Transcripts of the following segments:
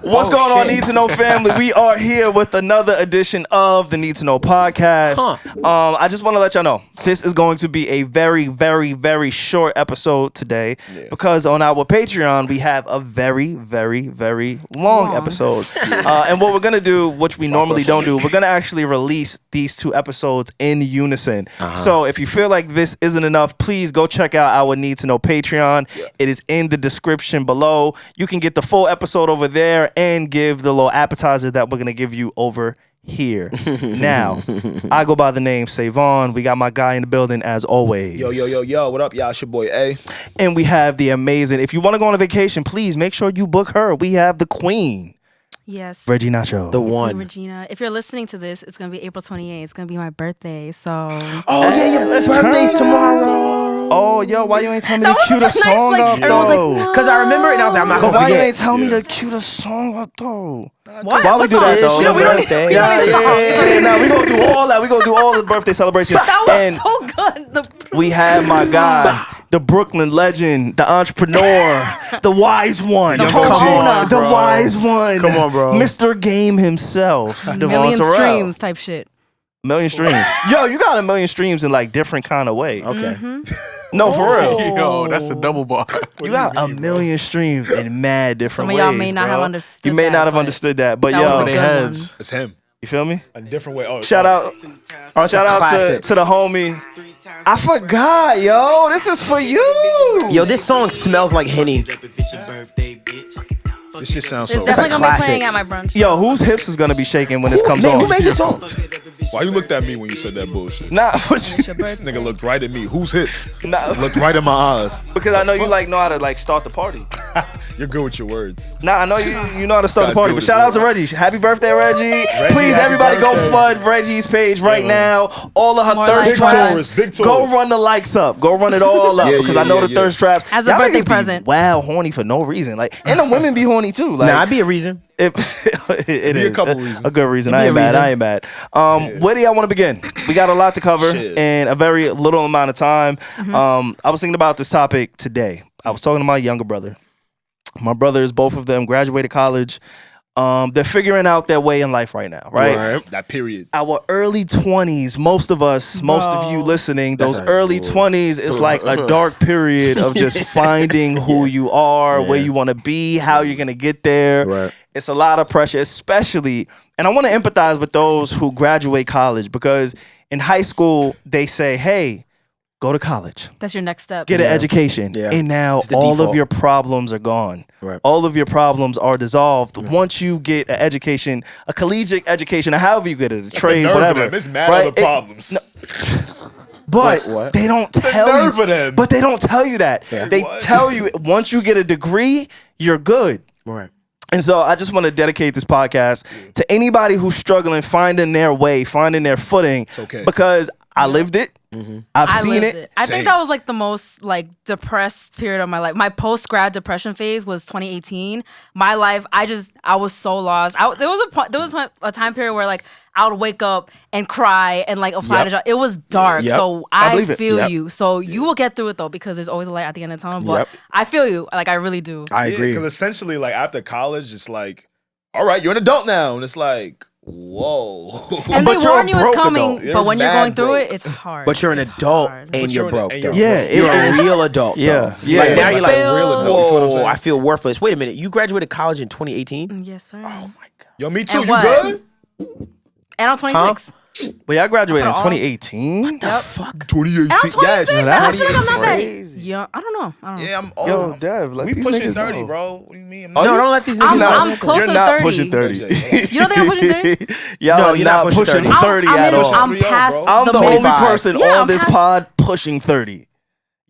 What's going on, Need to Know family? We are here with another edition of the Need to Know podcast. I just want to let y'all know this is going to be a very, very, very short episode today because on our Patreon we have a very, very, very long episode. And what we're gonna do, which we normally don't do, we're gonna actually release these two episodes in unison. So if you feel like this isn't enough, please go check out our Need to Know Patreon. It is in the description below. You can get the full episode over there and give the little appetizer that we're gonna give you over here. Now, I go by the name Savon. We got my guy in the building as always. Yo, what up, y'all? It's your boy A. And we have the amazing, if you want to go on a vacation, please make sure you book her. We have the queen. Yes. Reggie Nacho. The one. Regina. If you're listening to this, it's going to be April 28th. It's going to be my birthday, so. Oh, yeah, your birthday's tomorrow. Oh, yo, why you ain't tell me the cutest song up, though? Because I remember it and I was like, I'm not going to forget. Why you ain't tell me the cutest song up, though? What? Why we do that, though? Yeah, we don't need Nah, we going to do all that. We going to do all the birthday celebrations. That was so good. We have my guy, the Brooklyn legend, the entrepreneur, the wise one. The wise one. Come on, bro. Mr. Game himself. Million streams type shit. Million streams. Yo, you got a million streams in like different kind of ways. Okay. No, for real. Yo, that's a double bar. You got a million streams in mad different ways. Some of y'all may not have understood that. You may not have understood that, but that yo, was a good one. It's him. You feel me? A different way. Oh, shout out to the homie. I forgot, yo. This is for you. Yo, this song smells like Henny. This shit sounds it's so. definitely gonna be playing at my brunch. Yo, whose hips is gonna be shaking when this comes on? Who made this song? Why you looked at me when you said that bullshit? Nah, This nigga looked right at me. Whose hips? nah, Looked right in my eyes. because I know you know how to like start the party. You're good with your words. Nah, I know you know how to start the Guys, party. good But with shout out to yours. Reggie. Happy birthday, Reggie. Please, happy everybody go birthday. flood Reggie's page right now. All of her More thirst likes. traps. Big tours. Go run the likes up. Go run it all up. Yeah, Because yeah, I know yeah, the thirst traps. As a y'all birthday niggas be present. Wow, horny for no reason. Like, and the women be horny too. Like, Nah, I'd be a reason. it Be is a couple reasons. a good reason. It'd be I a ain't mad. Where do y'all want to begin? We got a lot to cover Shit. in a very little amount of time. I was thinking about this topic today. I was talking to my younger brother. My brothers, both of them, graduated college. They're figuring out their way in life right now, right? That period. Our early 20s, most of us, most of you listening, those early 20s is like a dark period of just finding who you are, where you want to be, how you're going to get there. Right. It's a lot of pressure, especially, and I want to empathize with those who graduate college because in high school, they say, hey, go to college. That's your next step. Get an education. Yeah. And now It's the all default. of your problems are gone. Right. All of your problems are dissolved once you get an education, a collegiate education, or however you get it, a trade, nerve of whatever. them. It's mad right? other problems. But Wait, what? they don't The tell nerve you. of them. But they don't tell you that. Yeah. They tell you once you get a degree, you're good. Right. And so I just want to dedicate this podcast to anybody who's struggling, finding their way, finding their footing. It's okay. Because I lived it. I've I seen lived it. it. I think that was like the most like depressed period of my life. My post-grad depression phase was 2018. My life, I was so lost. There was a time period where like I would wake up and cry and like apply to job. It was dark. Yep. So I I believe it. feel Yep. you. So you will get through it though because there's always a light at the end of the tunnel. But Yep. I feel you. Like I really do. I agree. Because essentially, like after college, it's like, all right, you're an adult now, and it's like, whoa. And But they you're a warn you it's broke coming, adult. You're but when you're mad going through broke. it, it's hard. But you're an It's adult hard. and you're broke. and though. you're Yeah, You're a real adult. Yeah. Though. Yeah. Like now you're like, Bills. real adult. You feel what I'm whoa, saying? I feel worthless. Wait a minute. You graduated college in 2018? Yes, sir. Oh my God. Yo, me too. And You what? good? And I'm 26. But y'all graduated in After all- 2018? Yep. Fuck. 2018. And I'm 26. Yes. I feel like I'm not that crazy. young. I don't know. Yeah, I'm old. Yo, Dev, let we these pushing niggas 30, know. bro. What do you mean? I'm Oh, No, you- don't let these niggas I'm closer You're to not 30. pushing 30. You don't think I'm pushing 30? Y'all No, are you're not not pushing pushing 30. 30 at all. I'm 30, past bro. I'm the only 25. person Yeah, on I'm this past- pod pushing 30.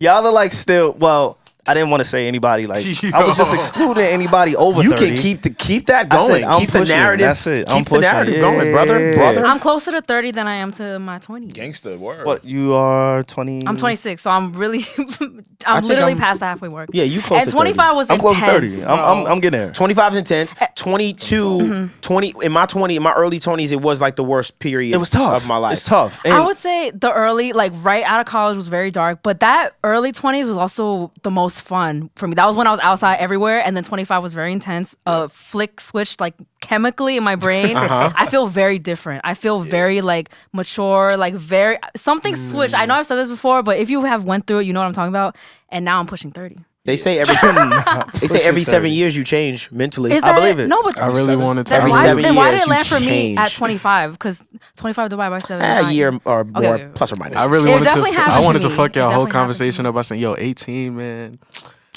Y'all are like still, well, I didn't want to say anybody like, I was just excluding anybody over You 30. can keep that I said, going. I'm Keep the pushing. narrative. That's it. I'm Keep the pushing. narrative Yeah, going, yeah, brother. yeah. Brother. I'm closer to 30 than I am to my 20s. Gangster, word. What, you are 20? I'm 26, so I'm really, think I'm literally I'm- past the halfway mark. Yeah, you close And to 25 was I'm close to intense, 30. bro. I'm getting there. 25 is intense. 22, 20 in my early 20s, it was like the worst period. It was tough. of my life. It's tough. I would say the early, like right out of college was very dark, but that early 20s was also the most was fun for me. That was when I was outside everywhere, and then 25 was very intense. Flick switched like chemically in my brain. I feel very different. I feel very like mature, like very something switched. I know I've said this before, but if you have went through it, you know what I'm talking about. And now I'm pushing 30. They say every 7 years you change mentally. Is I that believe it. No, but I really wanted to. Every why, 7 then why did years it land you for me change. at 25? Because 25 divided by 7 is A 9. year or more, okay. plus or minus. I really It wanted definitely to. happened I to wanted to me. fuck It y'all whole definitely conversation happened up by saying, "Yo, 18, man."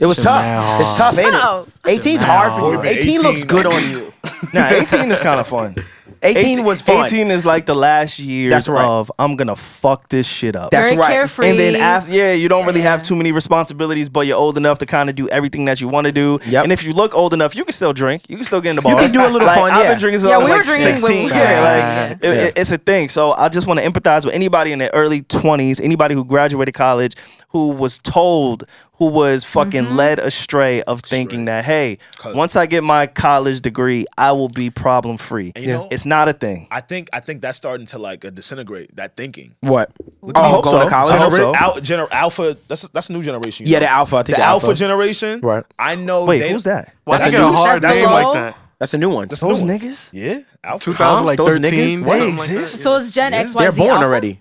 It was Shit, tough. man. It's tough, ain't No. it? 18's hard for you. Boy, man, 18 looks 18 good on you. Nah, 18 is kind of fun. 18 was fun. 18 is like the last year That's right. of I'm gonna fuck this shit up. That's Very right. carefree. And then after, you don't really have Yeah. too many responsibilities, but you're old enough to kind of do everything that you want to do. Yep. And if you look old enough, you can still drink. You can still get in the bar. You can do a little like, fun, I've yeah. been drinking since Yeah, I was we were like drinking when 16. we were Yeah, 18, yeah. it's a thing. So I just want to empathize with anybody in their early 20s, anybody who graduated college, who was told, who was fucking led astray of thinking that, hey, once I get my college degree, I will be problem free. And you know- It's not a thing. I think that's starting to like disintegrate that thinking. What? I hope going so. to college? I hope so. Alpha. That's a new generation. you Yeah, know? the alpha. I think The alpha generation. Right. I know. Wait, who's that? Why That's they a get a new- hard that's name below? like that? That's the new one. That's the Those new one. niggas? Yeah, alpha. 2013. Those niggas? something They like exist? that. So it's Gen X, Y, They're Z born alpha? already.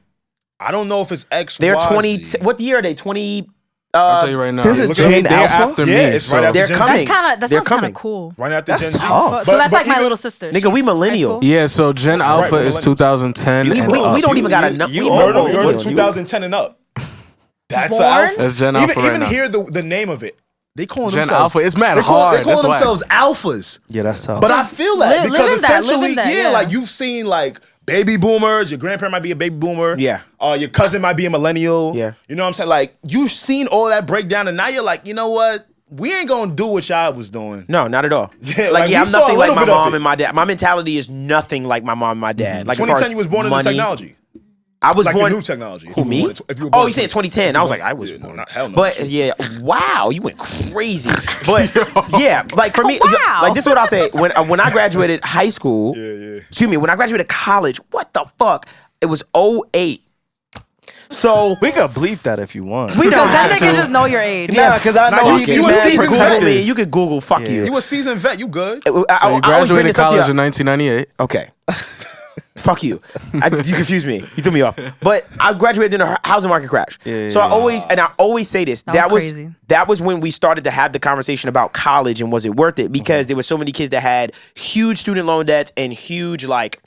I don't know if it's X. They're Y, 20. Z. What year are they? 20. I'll tell you right now. There's a Look, Gen they're Alpha? after me. Yeah, it's right so- after They're Gen Z. coming. That They're sounds kind coming. of cool. Right after That's Gen Z. tough. So that's like my even- little sister. Nigga, we She's millennial. high school. Yeah, so Gen Alpha Right, is millennials. 2010 We and don't up. even got enough. you We old. millennial. You're You- 2010 and up. That's Born? alpha. That's Gen Alpha right even now. hear the name of it. They calling Gen themselves Alpha. It's mad They hard. calling That's why. themselves alphas. Yeah, that's tough. But I feel that Live because in that, live essentially, in that, yeah, yeah. like you've seen like baby boomers. Your grandparent might be a baby boomer. Yeah. Your cousin might be a millennial. Yeah. You know what I'm saying? Like you've seen all that breakdown, and now you're like, you know what? We ain't gonna do what y'all was doing. No, not at all. Yeah, like like, we I'm saw a nothing like little my bit of mom it. and my dad. My mentality is nothing like my mom and my dad. Like as far 2010, as you was born into money, technology. I was Like born the new technology. Who, me? If you were born Oh, you said 2010. I was like, I was Yeah, no, born. not- hell no. But yeah, wow, you went crazy. But yeah, like for me, Wow. like this is what I'll say. When I graduated high school, yeah. excuse me, when I graduated college, what the fuck? It was 08. So we could bleep that if you want. we Because don't then have they can to. just know your age. Nah, because I Nah, know you- he you be was mad seasoned Google vet. me. You could Google. Fuck you. You a seasoned vet. You good? So you I always bring graduated this up to college you. in 1998. Okay. Fuck you. You confused me. You threw me off. But I graduated in a housing market crash. So I always say this. That was crazy. That was when we started to have the conversation about college and was it worth it? Because there were so many kids that had huge student loan debts and huge like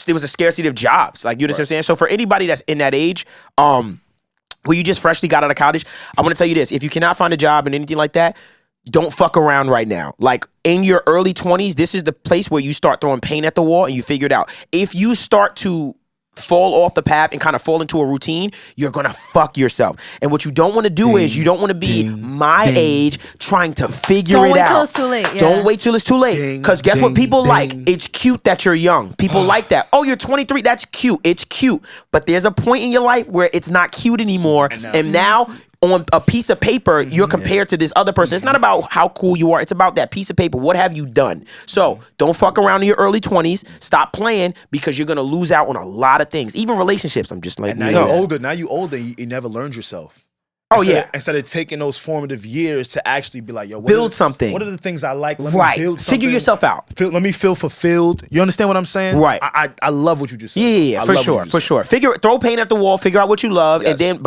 there was a scarcity of jobs. Like you understand what I'm saying? So for anybody that's in that age, where you just freshly got out of college, I want to tell you this. If you cannot find a job and anything like that, don't fuck around right now. Like in your early 20s, this is the place where you start throwing paint at the wall and you figure it out. If you start to fall off the path and kind of fall into a routine, you're gonna fuck yourself. And what you don't want to do is you don't want to be my age trying to figure Don't it wait out. till it's too late. Yeah. Don't wait till it's too late. Ding, Because guess what ding, people like? ding. It's cute that you're young. People like that. Oh, you're 23. That's cute. It's cute. But there's a point in your life where it's not cute anymore. And now on a piece of paper, you're compared to this other person. It's not about how cool you are. It's about that piece of paper. What have you done? So don't fuck around in your early 20s. Stop playing because you're going to lose out on a lot of things. Even relationships. I'm just like, And now no. you're older. Now you older. You never learned yourself. Oh, yeah. Instead of taking those formative years to actually be like, yo, Build something. What are the things I like? Let Right. me build something. Figure yourself out. Let me feel fulfilled. You understand what I'm saying? Right. I love what you just said. Yeah, I for love what sure, you just for said. sure. Throw paint at the wall, figure out what you love, Yes. and then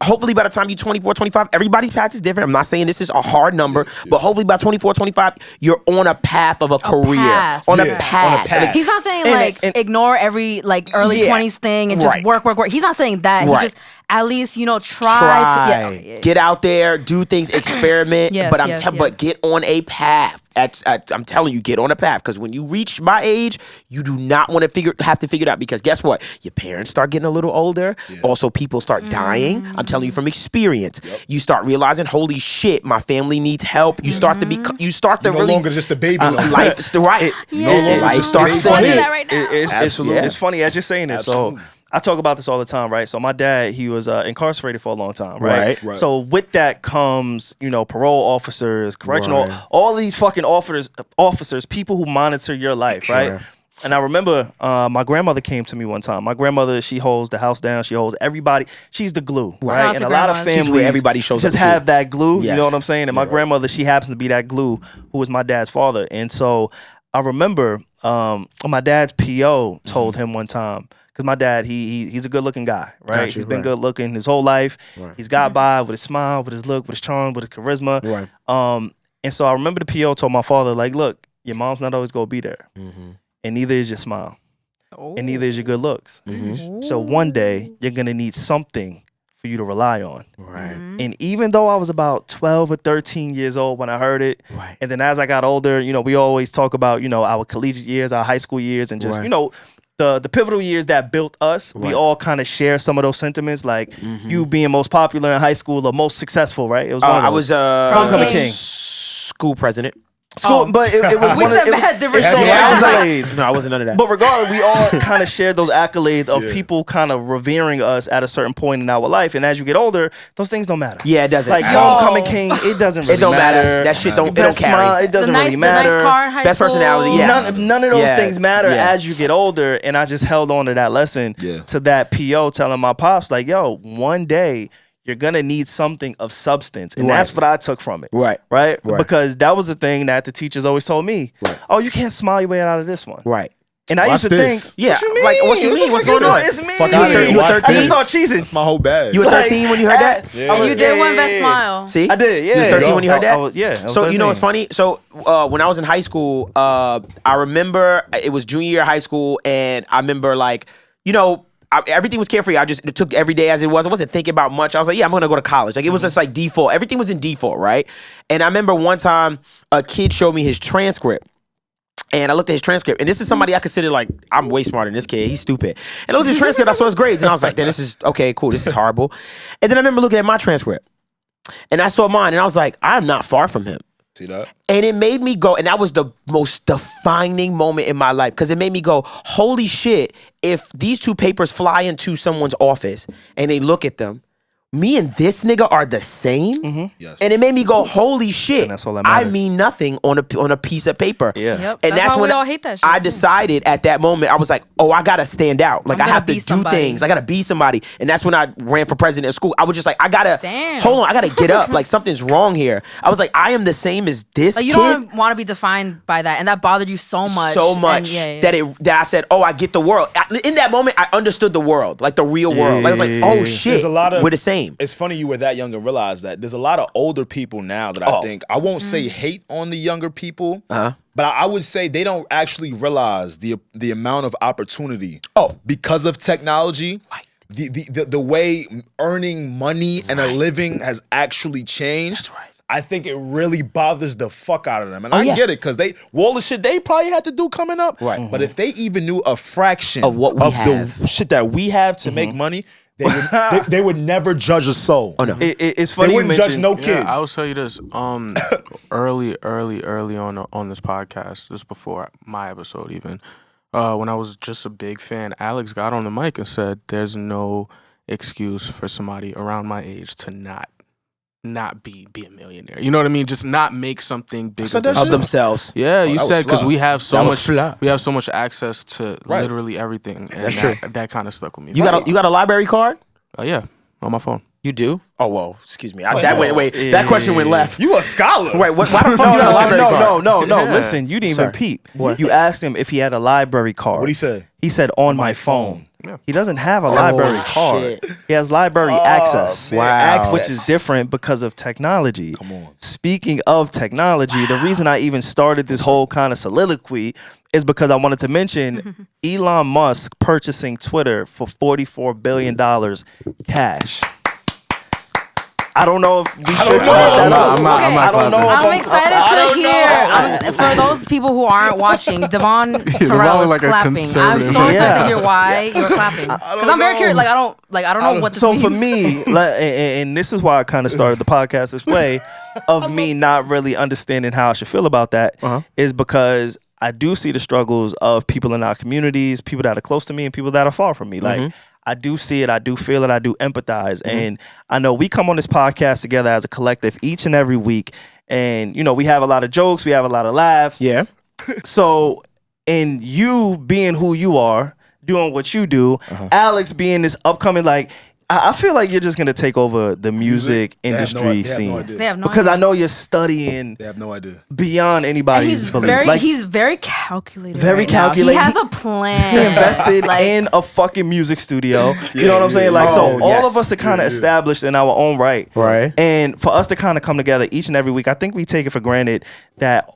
hopefully by the time you're 24, 25, everybody's path is different. I'm not saying this is a hard number, but hopefully by 24, 25, you're on a path of a career. path. On Yeah, a path. on a path. Like, He's not saying And- like and- ignore every like early Yeah. 20s thing and just Right. work. He's not saying that. Right. He just at least try to yeah. Get out there, do things, experiment. Yes, but yes, but yes. get on a path. I'm telling you, get on a path because when you reach my age, you do not want to have to figure it out because guess what? Your parents start getting a little older. Also, people start dying. I'm telling you from experience. You start realizing, holy shit, my family needs help. You start to be. You start to You're no really. longer just a baby. no more. Life is right. Yeah. Life starts I'm to going through hit. that right now. Absolutely. It's funny as you're saying this. Absolutely. So I talk about this all the time, right? So my dad, he was incarcerated for a long time, right? Right. So with that comes, parole officers, correctional, Right. all these fucking officers, people who monitor your life, right? And I remember my grandmother came to me one time. My grandmother, she holds the house down. She holds everybody. She's the glue, Shout out right? to And a lot of grandmas. She's where families everybody shows just up to. have that glue. You Yes. know what I'm saying? And my grandmother, she happens to be that glue who was my dad's father. And so I remember my dad's PO told him one time, because my dad, he's a good looking guy, right? Got you, He's been right. good looking his whole life. Right. He's got by with his smile, with his look, with his charm, with his charisma. Right. And so I remember the PO told my father, like, look, your mom's not always gonna be there. Mm-hmm. And neither is your smile. And neither is your good looks. Mm-hmm. So one day you're gonna need something for you to rely on. Right. And even though I was about 12 or 13 years old when I heard it, Right. and then as I got older, you know, we always talk about, you know, our collegiate years, our high school years, and just, Right. you know, the pivotal years that built us. Right. We all kind of share some of those sentiments, like you being most popular in high school or most successful, right? It was one of I those. was Homecoming king. school president. School, Oh. but it was We one of said it was, bad different it shit. was accolades. No, I wasn't none of that. But regardless, we all kind of shared those accolades of Yeah. people kind of revering us at a certain point in our life. And as you get older, those things don't matter. Yeah, it doesn't. Like Yo. homecoming king, it doesn't really it don't matter. matter. That shit don't. It Best don't carry. smile, it doesn't really The matter. nice car in high Best school. personality, yeah. None of those Yeah. things matter Yeah. as you get older. And I just held on to that lesson, Yeah. to that PO telling my pops, like, yo, one day you're gonna need something of substance. And Right. that's what I took from it. Right. Right? Right. Because that was the thing that the teachers always told me. Right. Oh, you can't smile your way out of this one. Right. And I Watch used to this. think, Yeah. what you mean? Like, what you the mean? What's fuck you going on? doing? It's me. Fuck out there. You were Watch 13? I just this. start cheesing. That's my whole bag. You were 13 when you heard that? Yeah. And you did one best Yeah. smile. See? I did, yeah. You was 13 when you heard I that? was- yeah. I was So you know 13. what's funny? So when I was in high school, I remember it was junior year of high school, and I remember like, you know, everything was carefree. I just took every day as it was. I wasn't thinking about much. I was like, yeah, I'm gonna go to college. Like it was just like default. Everything was in default, right? And I remember one time a kid showed me his transcript. And I looked at his transcript, and this is somebody I consider like, I'm way smarter than this kid. He's stupid. And I looked at his transcript, I saw his grades, and I was like, this is, okay, cool, this is horrible. And then I remember looking at my transcript, and I saw mine, and I was like, I'm not far from him. See that? And it made me go, and that was the most defining moment in my life, because it made me go, holy shit, if these two papers fly into someone's office, and they look at them, me and this nigga are the same? Yes. And it made me go, holy shit, And that's all that I matters. mean nothing on a piece of paper. Yeah. Yep. And that's why when we all hate that shit. I decided at that moment, I was like, oh, I gotta stand out. Like I'm I gonna have to be do somebody. things. I gotta be somebody. And that's when I ran for president of school. I was just like, I gotta, Damn. hold on, I gotta get up. Like something's wrong here. I was like, I am the same as this Like, you kid. don't want to be defined by that, and that bothered you so much. So and much yeah. that I said, oh, I get the world. In that moment, I understood the world, like the real world. Like, I was like, oh shit, There's a lot of- we're the same. It's funny you were that young and realize that there's a lot of older people now that I think I won't say hate on the younger people, but I would say they don't actually realize the amount of opportunity because of technology. Right. The way earning money and a living has actually changed. That's right. I think it really bothers the fuck out of them. And I yeah. get it, because all the shit they probably had to do coming up. Right. But if they even knew a fraction Of what we have. the shit that we have to make money, they would never judge a soul. Oh no. It's They funny you wouldn't judge mentioned. no kid. Yeah, I will tell you this. Early on this podcast, this before my episode even, when I was just a big fan, Alex got on the mic and said, "There's no excuse for somebody around my age to not be a millionaire. You know what I mean? Just not make something big said of that Of shit. themselves. Yeah, you that was said because fly. we have so That was much. fly. We have so much access to Right. literally everything, and That's true. that kind of stuck with me. You got a library card? Oh yeah, on my phone. You do? Oh well, excuse me. Wait, That hold went on. that question went left. You a scholar. Wait, why the fuck you got a library card? No. Yeah. Listen, you didn't Sorry. even peep. You asked him if he had a library card. What'd he say? He said on my phone. Yeah. He doesn't have a library card. shit. He has library access. man, Wow. access. Which is different because of technology. Come on. Speaking of technology, the reason I even started this whole kind of soliloquy is because I wanted to mention Elon Musk purchasing Twitter for $44 billion cash. I don't know if we should know. clap that up. I'm not I don't know. clapping. if I'm excited I to don't hear. know. For those people who aren't watching, Devon Devon Terrell was is like a clapping. I'm conservative. so excited Yeah. to hear why you're clapping. Because I'm very know. curious. Like I don't know what this So means. for me, and this is why I kind of started the podcast this way, of me not really understanding how I should feel about that, is because I do see the struggles of people in our communities, people that are close to me and people that are far from me. Like I do see it, I do feel it, I do empathize. And I know we come on this podcast together as a collective each and every week. And, you know, we have a lot of jokes, we have a lot of laughs. Yeah. So and you being who you are, doing what you do, Alex being this upcoming, like, I feel like you're just gonna take over the music industry scene. They have no because idea. I know you're studying. They have no idea. Beyond And anybody's belief. he's very calculated. Very right now. calculated. He has a plan. He invested in a fucking music studio. You know what I'm saying? Like, so all of us are kind of established in our own right. Right. And for us to kind of come together each and every week, I think we take it for granted that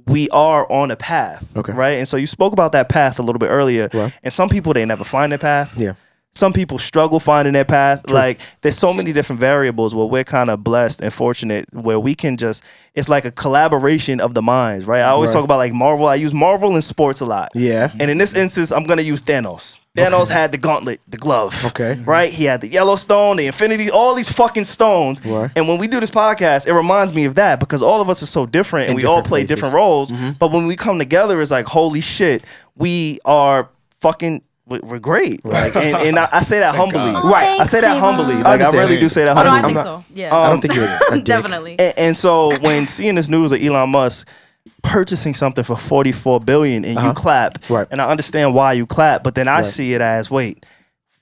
we are on a path. Okay. Right. And so you spoke about that path a little bit earlier. Right. And some people, they never find their path. Yeah. Some people struggle finding their path. True. Like, there's so many different variables where we're kind of blessed and fortunate where we can just, it's like a collaboration of the minds, right? I always talk about like Marvel. I use Marvel in sports a lot. Yeah. And in this instance, I'm going to use Thanos. Thanos had the gauntlet, the glove. Okay. Right? He had the yellow stone, the infinity, all these fucking stones. Right. And when we do this podcast, it reminds me of that because all of us are so different and we all play different roles. But when we come together, it's like, holy shit, we are fucking... We're great, like, and I say that humbly, right? I say that humbly, like I really do say that Oh, no, humbly. I think so. Yeah, I don't think you're a dick. definitely. And so when seeing this news of Elon Musk purchasing something for $44 billion and you clap, Right. and I understand why you clap, but then I see it as, wait,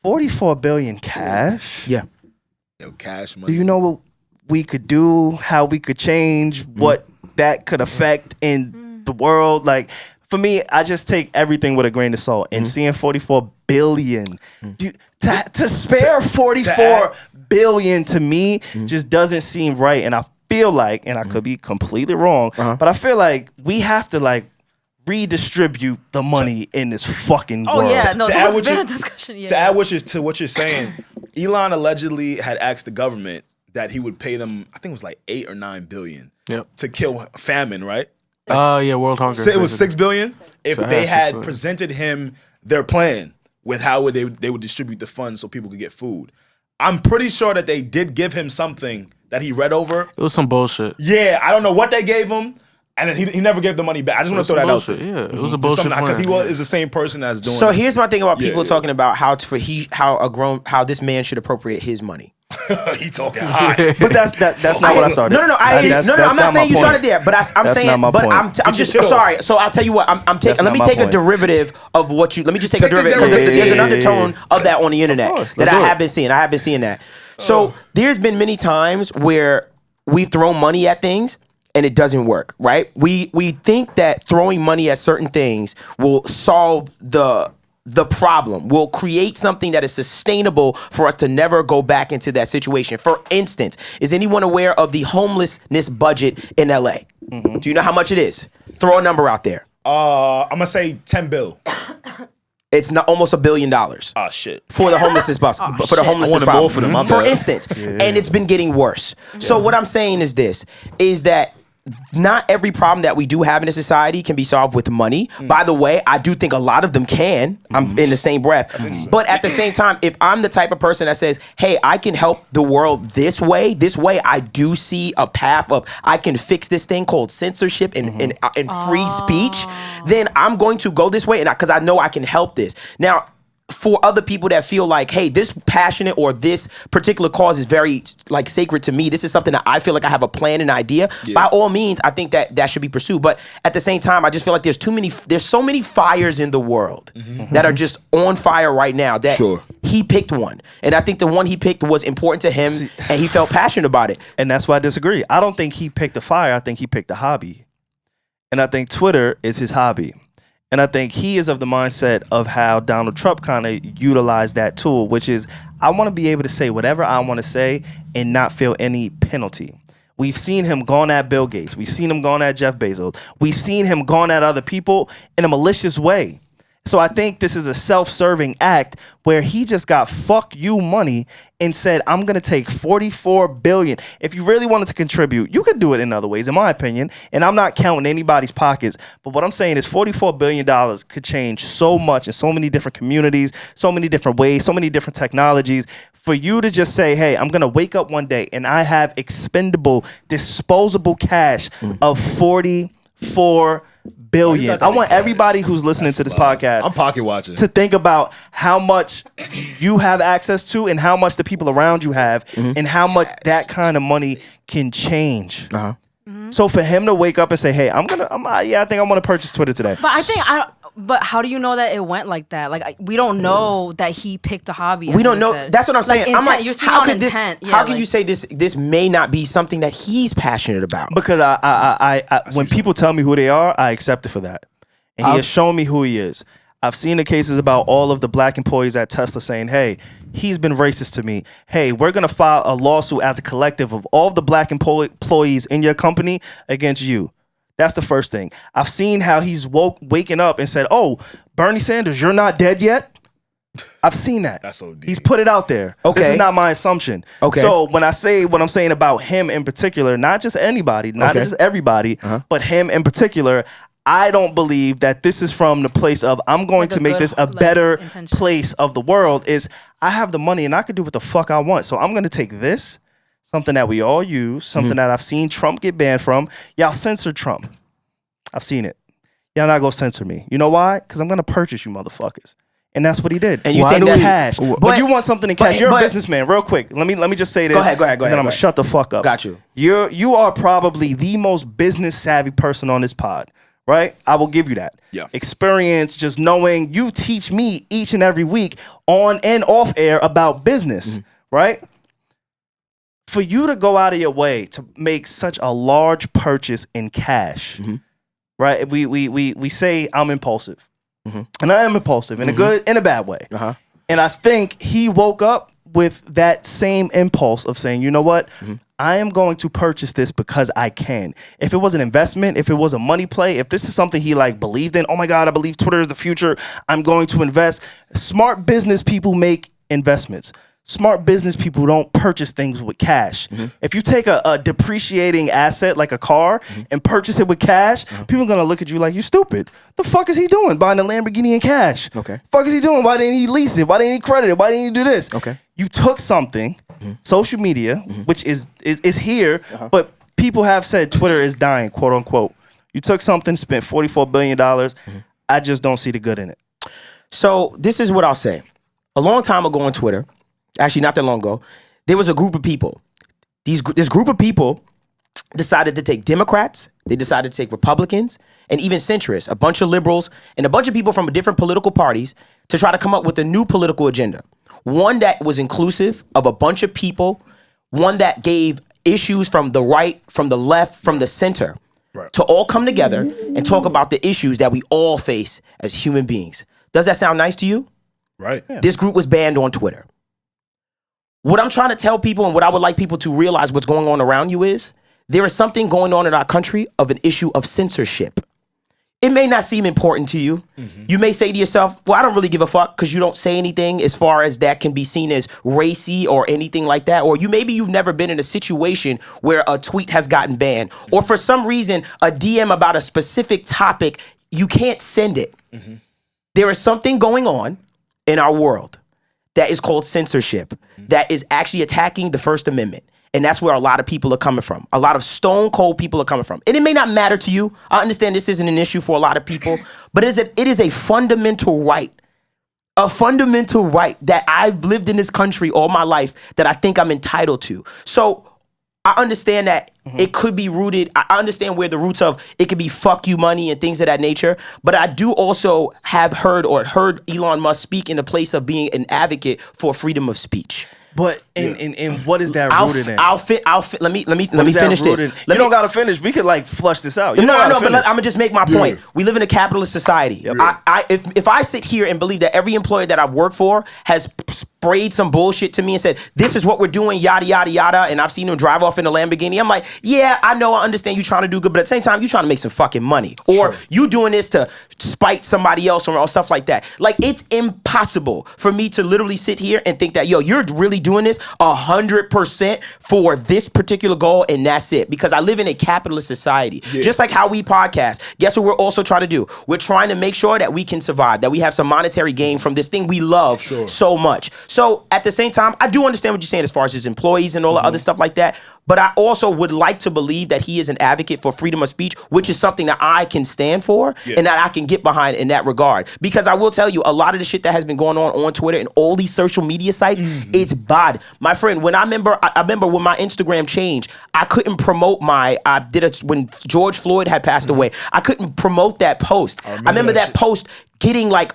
$44 billion cash? Yeah. Yo, cash money. Do you know what we could do? How we could change? What that could affect in the world? Like, for me, I just take everything with a grain of salt. And seeing $44 billion, to spare $44 billion to me just doesn't seem right. And I feel like, and I could be completely wrong, but I feel like we have to like redistribute the money in this fucking world. Oh yeah, no, To add that's what been you- a discussion. Yeah. To add to what you're saying, Elon allegedly had asked the government that he would pay them, I think it was like 8 or 9 billion to kill famine, right? Yeah, World Hunger. So it was 6 billion. If So I they had 6 had billion. presented him their plan with how they would distribute the funds so people could get food. I'm pretty sure that they did give him something that he read over. It was some bullshit. Yeah, I don't know what they gave him, and then he never gave the money back. I just want to throw that out there. Yeah, it was a bullshit plan. Because he is the same person that's doing. So here's my thing about Yeah, people yeah. talking about how this man should appropriate his money. he talking hot. But that's not what I started. No, That's I'm not saying you my started point. there, but I'm That's saying, not my but point. I'm just sorry. So I'll tell you what, I'm taking. not Let me my take a point. derivative of what you. Let me just take a Take the derivative because derivative. there's an Yeah. undertone of that on the internet course, that let's I do have it. been seeing. I have been seeing that. So there's been many times where we've thrown money at things and it doesn't work, right? We think that throwing money at certain things will solve the problem, will create something that is sustainable for us to never go back into that situation. For instance, is anyone aware of the homelessness budget in LA? Do you know how much it is? Throw a number out there. I'm gonna say 10 bill. It's not almost $1 billion. Oh shit. For the homelessness bus, for the homelessness wanted problem. more for them, my For bad. instance, and it's been getting worse. So what I'm saying is this: is that not every problem that we do have in a society can be solved with money. By the way, I do think a lot of them can. I'm in the same breath. But at the same time, if I'm the type of person that says, hey, I can help the world this way, I do see a path of I can fix this thing called censorship and free speech, then I'm going to go this way and because I know I can help this. Now, for other people that feel like, hey, this passionate or this particular cause is very like sacred to me. This is something that I feel like I have a plan and idea. By all means, I think that should be pursued. But at the same time, I just feel like there's so many fires in the world that are just on fire right now that he picked one. And I think the one he picked was important to him and he felt passionate about it. And that's why I disagree. I don't think he picked a fire. I think he picked a hobby. And I think Twitter is his hobby. And I think he is of the mindset of how Donald Trump kind of utilized that tool, which is I want to be able to say whatever I want to say and not feel any penalty. We've seen him gone at Bill Gates. We've seen him gone at Jeff Bezos. We've seen him gone at other people in a malicious way. So I think this is a self-serving act where he just got fuck you money and said, I'm going to take $44 billion. If you really wanted to contribute, you could do it in other ways, in my opinion. And I'm not counting anybody's pockets. But what I'm saying is $44 billion could change so much in so many different communities, so many different ways, so many different technologies. For you to just say, hey, I'm going to wake up one day and I have expendable, disposable cash of $44 billion. I want everybody who's listening to this podcast I'm pocket watching. to think about how much you have access to and how much the people around you have and how much that kind of money can change. So for him to wake up and say, hey, I think I want to purchase Twitter today. But I think But how do you know that it went like that? Like we don't know that he picked a hobby. We don't know. That's what I'm saying. Intent, I'm like, you're speaking how on could this? intent. How can you say this may not be something that he's passionate about? Because I when people tell me who they are, I accept it for that. And he has shown me who he is. I've seen the cases about all of the black employees at Tesla saying, hey, he's been racist to me. Hey, we're going to file a lawsuit as a collective of all the black employees in your company against you. That's the first thing. I've seen how he's waking up and said, oh, Bernie Sanders, you're not dead yet? I've seen that. That's so deep. He's put it out there. Okay. This is not my assumption. Okay. So when I say what I'm saying about him in particular, not just anybody, not just everybody, but him in particular, I don't believe that this is from the place of I'm going to make this a better place of the world. Is I have the money and I can do what the fuck I want. So I'm going to take this, something that we all use, something that I've seen Trump get banned from. Y'all censor Trump. I've seen it. Y'all not going to censor me. You know why? Because I'm going to purchase you motherfuckers. And that's what he did. And you think that's cash. But you want something in cash. You're a businessman. Real quick. Let me just say this. Go ahead. And then I'm going to shut the fuck up. Got you. You are probably the most business savvy person on this pod. Right? I will give you that. Yeah. Experience, just knowing you teach me each and every week on and off air about business. Right? For you to go out of your way to make such a large purchase in cash, right? We say I'm impulsive. And I am impulsive in a good and a bad way. And I think he woke up with that same impulse of saying, you know what? I am going to purchase this because I can. If it was an investment, if it was a money play, if this is something he like believed in, oh my God, I believe Twitter is the future. I'm going to invest. Smart business people make investments. Smart business people don't purchase things with cash. If you take a depreciating asset like a car and purchase it with cash, people are gonna look at you like you stupid. The fuck is he doing buying a Lamborghini in cash? Okay. Fuck is he doing? Why didn't he lease it? Why didn't he credit it? Why didn't he do this? Okay. You took something, social media, which is here, but people have said Twitter is dying, quote unquote. You took something, spent $44 billion. I just don't see the good in it. So this is what I'll say. A long time ago on Twitter, actually not that long ago, there was a group of people. This group of people decided to take Democrats, they decided to take Republicans, and even centrists, a bunch of liberals, and a bunch of people from different political parties to try to come up with a new political agenda. One that was inclusive of a bunch of people, one that gave issues from the right, from the left, from the center, to all come together and talk about the issues that we all face as human beings. Does that sound nice to you? Right. Yeah. This group was banned on Twitter. What I'm trying to tell people and what I would like people to realize what's going on around you is there is something going on in our country of an issue of censorship. It may not seem important to you. You may say to yourself, well, I don't really give a fuck because you don't say anything as far as that can be seen as racy or anything like that. Or you've never been in a situation where a tweet has gotten banned. Or for some reason, a DM about a specific topic, you can't send it. There is something going on in our world that is called censorship, that is actually attacking the First Amendment. And that's where a lot of people are coming from. A lot of stone cold people are coming from. And it may not matter to you. I understand this isn't an issue for a lot of people, but it is a fundamental right. A fundamental right that I've lived in this country all my life that I think I'm entitled to. So I understand that it could be rooted. I understand where the roots of it could be fuck you money and things of that nature. But I do also have heard Elon Musk speak in the place of being an advocate for freedom of speech. But in what is that rooted in? Let me finish this. You don't gotta finish. We could like flush this out. No, but I'm gonna just make my point. We live in a capitalist society. If I sit here and believe that every employer that I've worked for has sprayed some bullshit to me and said, this is what we're doing, yada, yada, yada, and I've seen them drive off in a Lamborghini, I'm like, yeah, I know, I understand you trying to do good, but at the same time, you trying to make some fucking money. Or you doing this to spite somebody else or stuff like that. Like, it's impossible for me to literally sit here and think that, yo, you're really doing this 100% for this particular goal and that's it. Because I live in a capitalist society. Just like how we podcast. Guess what we're also trying to do? We're trying to make sure that we can survive, that we have some monetary gain from this thing we love so much. So at the same time, I do understand what you're saying as far as his employees and all the other stuff like that. But I also would like to believe that he is an advocate for freedom of speech, which is something that I can stand for and that I can get behind in that regard. Because I will tell you, a lot of the shit that has been going on Twitter and all these social media sites, it's bad. My friend, when I remember when my Instagram changed, I couldn't promote when George Floyd had passed away, I couldn't promote that post. I remember that post getting like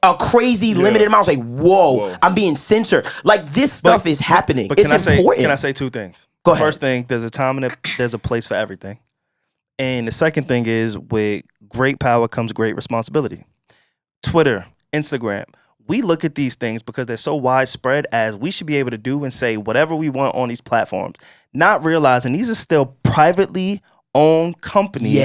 a crazy limited amount. I was like, whoa, I'm being censored. Like this stuff is happening. But it's important. Can I say two things? Go ahead. First thing, there's a time and there's a place for everything. And the second thing is, with great power comes great responsibility. Twitter, Instagram, we look at these things because they're so widespread, as we should be able to do and say whatever we want on these platforms, not realizing these are still privately owned companies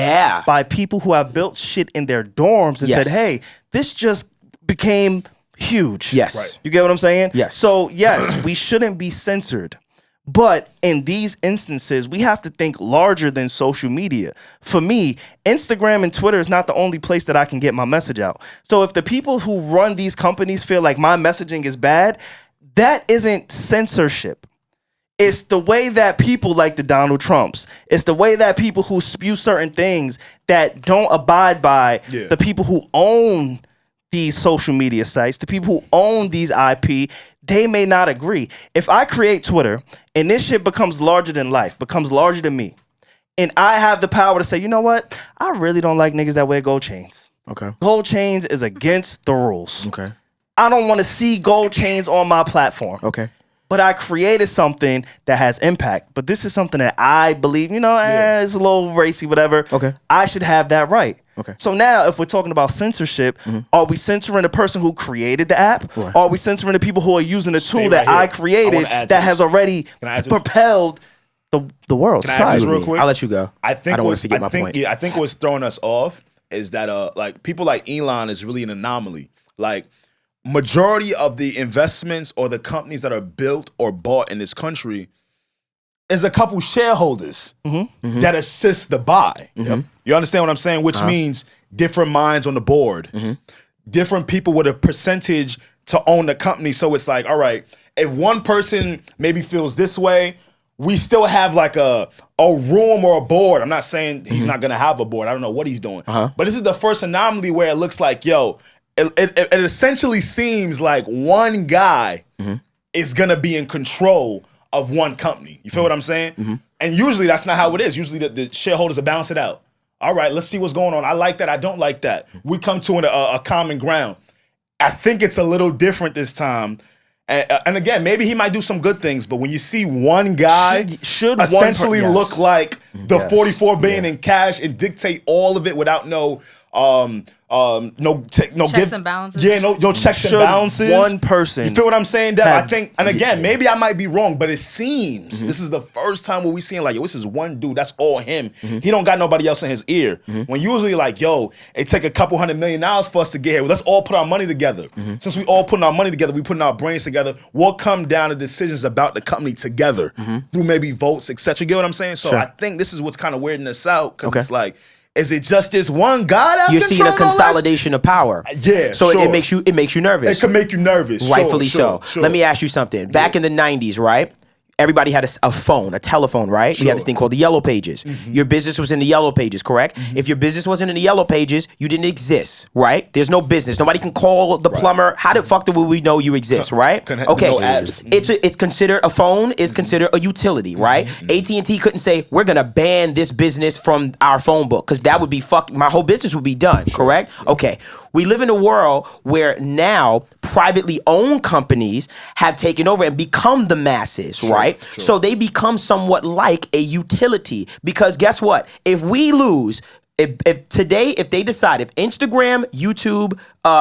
by people who have built shit in their dorms and said, hey, this just became huge. Yes. Right. You get what I'm saying? Yes. So yes, we shouldn't be censored. But in these instances, we have to think larger than social media. For me, Instagram and Twitter is not the only place that I can get my message out. So if the people who run these companies feel like my messaging is bad, that isn't censorship. It's the way that people like the Donald Trumps. It's the way that people who spew certain things that don't abide by the people who own these social media sites, the people who own these IP, they may not agree. If I create Twitter and this shit becomes larger than life, becomes larger than me, and I have the power to say, you know what? I really don't like niggas that wear gold chains. Okay. Gold chains is against the rules. Okay. I don't want to see gold chains on my platform. Okay. But I created something that has impact. But this is something that I believe, it's a little racy, whatever. Okay. I should have that right. Okay. So now, if we're talking about censorship, are we censoring the person who created the app? Or are we censoring the people who are using the tool that I created that has already propelled the world? Can I add this real quick? I'll let you go. I don't want to forget my point. I think what's throwing us off is that like people like Elon is really an anomaly. Like, majority of the investments or the companies that are built or bought in this country is a couple shareholders that assist the buy. You understand what I'm saying? Which means different minds on the board, different people with a percentage to own the company. So it's like, all right, if one person maybe feels this way, we still have like a room or a board. I'm not saying he's not gonna have a board. I don't know what he's doing. But this is the first anomaly where it looks like, it essentially seems like one guy is gonna be in control of one company. You feel what I'm saying? And usually that's not how it is. Usually the shareholders will balance it out. All right, let's see what's going on. I like that. I don't like that. We come to a common ground. I think it's a little different this time. And again, maybe he might do some good things, but when you see one guy should essentially look like the 44 billion in cash and dictate all of it without no checks and balances. Yeah, no checks and balances. One person. You feel what I'm saying, Deb? I think, and again, maybe I might be wrong, but it seems this is the first time where we seeing like, this is one dude. That's all him. He don't got nobody else in his ear. When usually like, it take a couple $100 million for us to get here. Let's all put our money together. Since we all putting our money together, we putting our brains together. We'll come down to decisions about the company together through maybe votes, etc. You get what I'm saying? So I think this is what's kind of weirding us out because it's like, is it just this one guy that's you're seeing a consolidation of power? Yeah, so it makes you nervous. It can make you nervous, rightfully so. Let me ask you something. Back in the 90s, right? Everybody had a phone, a telephone, right? We had this thing called the Yellow Pages. Your business was in the Yellow Pages, correct? If your business wasn't in the Yellow Pages, you didn't exist, right? There's no business. Nobody can call the plumber. How the fuck do we know you exist, right? Okay, no apps. It's considered a phone is considered a utility, right? AT&T couldn't say we're gonna ban this business from our phone book because that would be my whole business would be done, correct? Okay. We live in a world where now privately owned companies have taken over and become the masses, right? So they become somewhat like a utility because guess what? If we lose, if they decide, if Instagram, YouTube,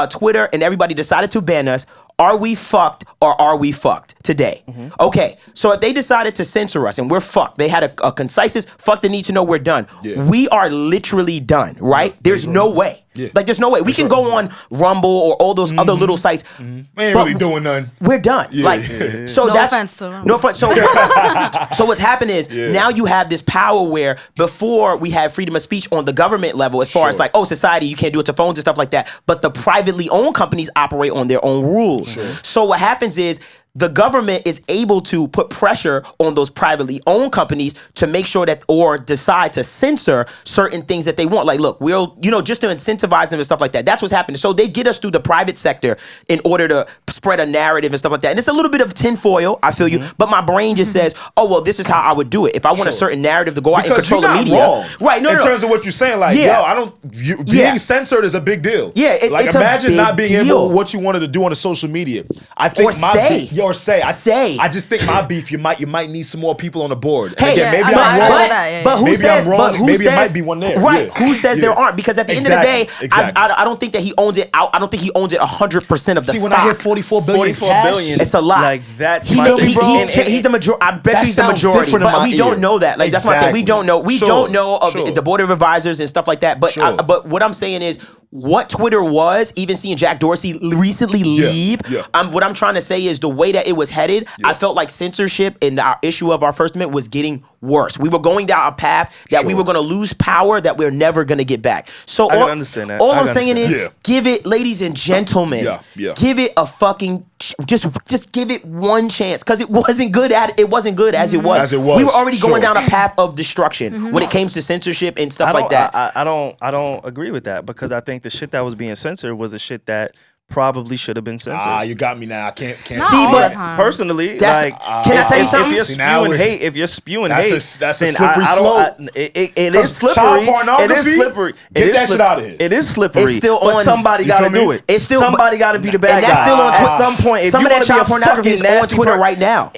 Twitter, and everybody decided to ban us, are we fucked or are we fucked today? Okay, so if they decided to censor us and we're fucked, they had a concise fuck the need to know we're done. We are literally done, right? There's no way. Yeah. Like, there's no way. We can go on Rumble or all those other little sites. We ain't really doing nothing. We're done. So No that's offense to Rumble. no offense. So what's happened is now you have this power where before we had freedom of speech on the government level, as far as like, society, you can't do it to phones and stuff like that. But the privately owned companies operate on their own rules. So what happens is the government is able to put pressure on those privately owned companies to make sure that, or decide to censor certain things that they want. Like, look, we'll, just to incentivize them and stuff like that. That's what's happening. So they get us through the private sector in order to spread a narrative and stuff like that. And it's a little bit of tinfoil, I feel you, but my brain just says, oh, well, this is how I would do it. If I want a certain narrative to go out and control the media. Wrong. Right, in terms of what you're saying, like, being censored is a big deal. Yeah, like, imagine not being able to what you wanted to do on the social media. I think I just think my beef, you might need some more people on the board. Hey, again, maybe I'm wrong. But who says? I'm wrong. Maybe says, it might be one there. Right? Yeah. Who says there aren't? Because at the end of the day, I don't think that he owns it out. I don't think he owns it 100% of the stock. When I hear 44 billion, it's a lot. Like that's he's the majority. I bet he's the majority, but we don't know that. Like that's my thing. We don't know. We don't know of the board of advisors and stuff like that. But but what I'm saying is, what Twitter was, even seeing Jack Dorsey recently leave, what I'm trying to say is the way that it was headed, I felt like censorship and our issue of our First Amendment was getting worse. We were going down a path that we were going to lose power that we're never going to get back. So I can understand that. All I'm saying is, give it, ladies and gentlemen, give it a fucking, just give it one chance, because it wasn't good as it was. We were already going down a path of destruction when it came to censorship and stuff like that. I don't agree with that, because I think the shit that was being censored was the shit that probably should have been censored. You got me now. I can't See, but personally, can I tell you something? If you're spewing hate, that's a slippery slope. It is slippery. Child pornography. It is slippery. Get that shit out of here. It is slippery. It's still but on. somebody got to do it. It's still somebody got to be the bad and that's guy. still on At some point, if some you of that child pornography is on Twitter right right now.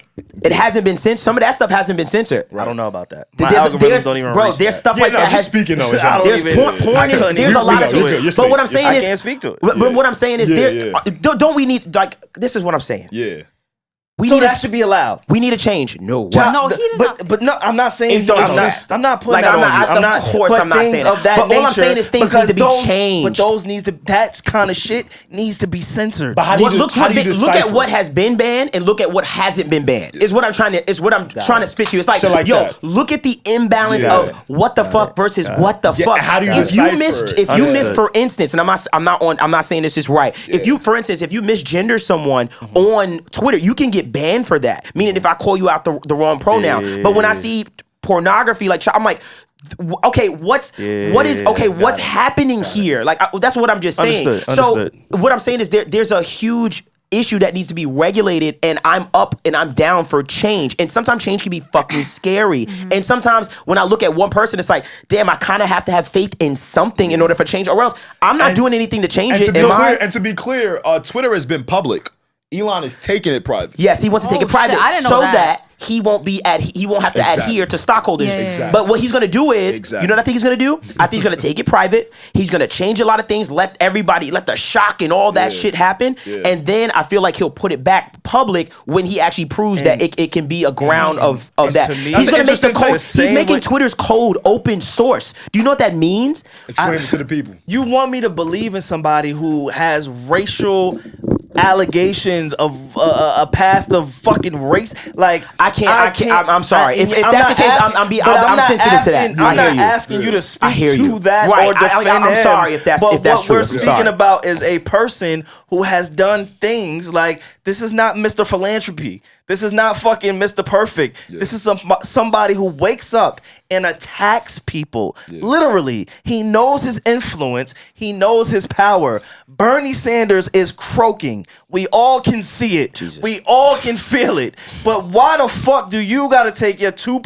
It hasn't been censored. Some of that stuff hasn't been censored. I don't know about that. My algorithms don't even reach there's stuff like that. Just speaking though, there's porn. There's a lot of it. But what I'm saying is, I can't speak to it. But what I'm saying is, don't we need, like, this is what I'm saying. Yeah. That should be allowed. We need a change. No, but no, I'm not saying. I'm not putting like, that on you. Of course, I'm not saying of that. But all I'm saying is things need to be changed. But that kind of shit needs to be censored. But look at what has been banned and look at what hasn't been banned. Is what I'm trying to spit to you. It's like, look at the imbalance of what the fuck versus what the fuck. How do you if you miss, for instance, and I'm not saying this is right. If you misgender someone on Twitter, you can get banned for that. Meaning, if I call you out the wrong pronoun. But when I see pornography, like, I'm like, okay, what's happening here? Like, that's what I'm just saying. Understood. So what I'm saying is there's a huge issue that needs to be regulated, and I'm up and I'm down for change. And sometimes change can be fucking scary. And sometimes when I look at one person, it's like, damn, I kind of have to have faith in something in order for change, or else I'm not doing anything to change it. And to be clear, Twitter has been public. Elon is taking it private. Yes, he wants to take it private so that he won't have to adhere to stockholders. Exactly. But what he's going to do is, you know what I think he's going to do? I think he's going to take it private. He's going to change a lot of things, let the shock and all that shit happen. And then I feel like he'll put it back public when he actually proves that it can be a ground of that. He's going to make the code. He's making Twitter's code open source. Do you know what that means? Explain it to the people. You want me to believe in somebody who has racial allegations of a past of fucking race? Like, I'm sorry. If that's the case, I'm sensitive to that. I'm not asking you to speak to that or defend him. I'm sorry if that's true. What we're speaking about is a person who has done things like, this is not Mr. Philanthropy. This is not fucking Mr. Perfect. This is somebody who wakes up and attacks people. Literally, he knows his influence. He knows his power. Bernie Sanders is croaking. We all can see it. We all can feel it. But why the fuck do you got to take your 2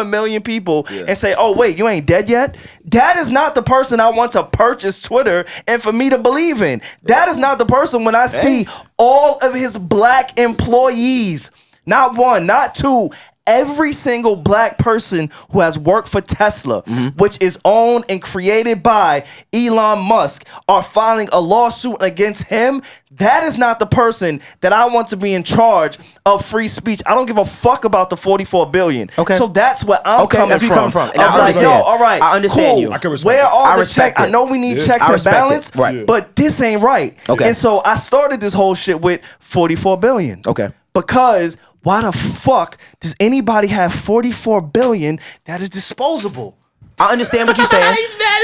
million people and say, oh, wait, you ain't dead yet? That is not the person I want to purchase Twitter and for me to believe in. That is not the person when I see all of his black employees, not one, not two, every single black person who has worked for Tesla, which is owned and created by Elon Musk, are filing a lawsuit against him, that is not the person that I want to be in charge of free speech. I don't give a fuck about the 44 billion. Okay. So that's where I'm coming that's where from. you're coming from. And I'm I like, understand. yo, all right, I understand cool. you. I can respect Where it. are I the respect checks? it. I know we need Yeah. checks I and respect it. balance, Right. but this ain't right. Okay. And so I started this whole shit with 44 billion. Okay. Because why the fuck does anybody have 44 billion that is disposable? I understand what you're saying.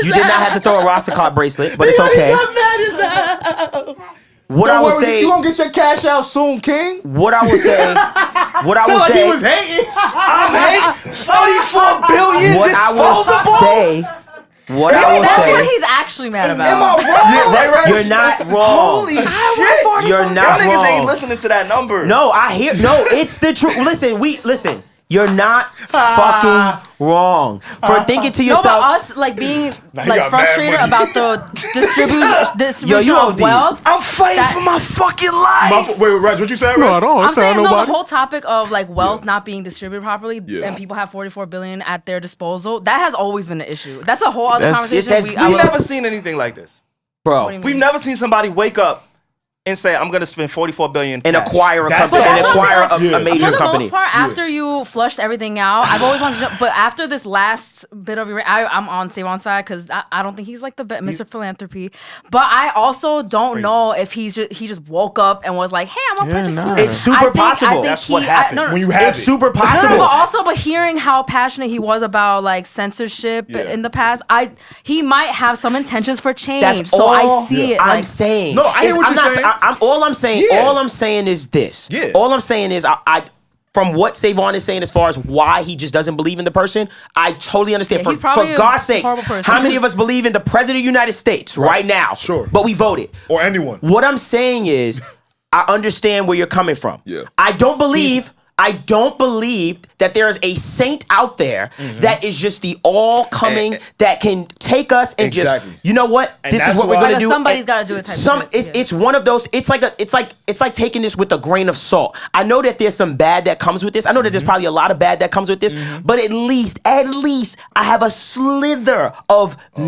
You did not have to throw a Rasta bracelet, but it's okay. What I will say, you gonna get your cash out soon, King. what I will say, what I will Like he say, was hating. I'm hating 44 billion what I will disposable. say, what I will That's what say. he's actually mad Am about. I wrong? You're not wrong. Holy shit. You're not Y'all niggas wrong. ain't listening to that number. No, I hear. No, it's the truth. Listen. You're not fucking wrong for thinking to No, but yourself. us like being got like mad frustrated money. about the distribution you of OD. wealth. I'm fighting for my fucking life. Wait, Reg, what you saying, No, I Reg? don't I'm tell saying no, nobody. the whole topic of like wealth not being distributed properly Yeah. and people have 44 billion at their disposal, that has always been an issue. That's a whole other That's- conversation. it says- I We've would- never seen anything like this. Bro, What do you mean? We've never seen somebody wake up and say, I'm going to spend 44 billion and cash. acquire a That's company, what and I'm acquire saying, a like, major For the company. most part, after you flushed everything out, I've always wanted to jump. But after this last bit of your, I'm on Savon's side because I don't think he's like the Mr. Philanthropy. But I also don't know if he just woke up and was like, hey, I'm going to Yeah, purchase nah. Twitter. It's super I think possible. That's what happened. When you have It's it. super No, possible. but hearing how passionate he was about like censorship Yeah. in the past, he might have some intentions for change. That's so all I see it. I'm Like, saying. No, I hear is what I'm you're not, saying. all I'm saying. Yeah. All I'm saying is this. Yeah. All I'm saying is I from what Savon is saying as far as why he just doesn't believe in the person, I totally understand. Yeah, he's For probably a God's sakes, horrible person. how many of us believe in the President of the United States right now? Sure. But we voted. Or anyone. What I'm saying is, I understand where you're coming from. Yeah. I don't believe that there is a saint out there that is just the all coming that can take us and Exactly. just, you know what? And This is that's what we're why- gonna Like do. somebody's And gotta do it type of shit, yeah. It's one of those. It's like taking this with a grain of salt. I know that there's some bad that comes with this. I know that there's probably a lot of bad that comes with this. But at least I have a slither of you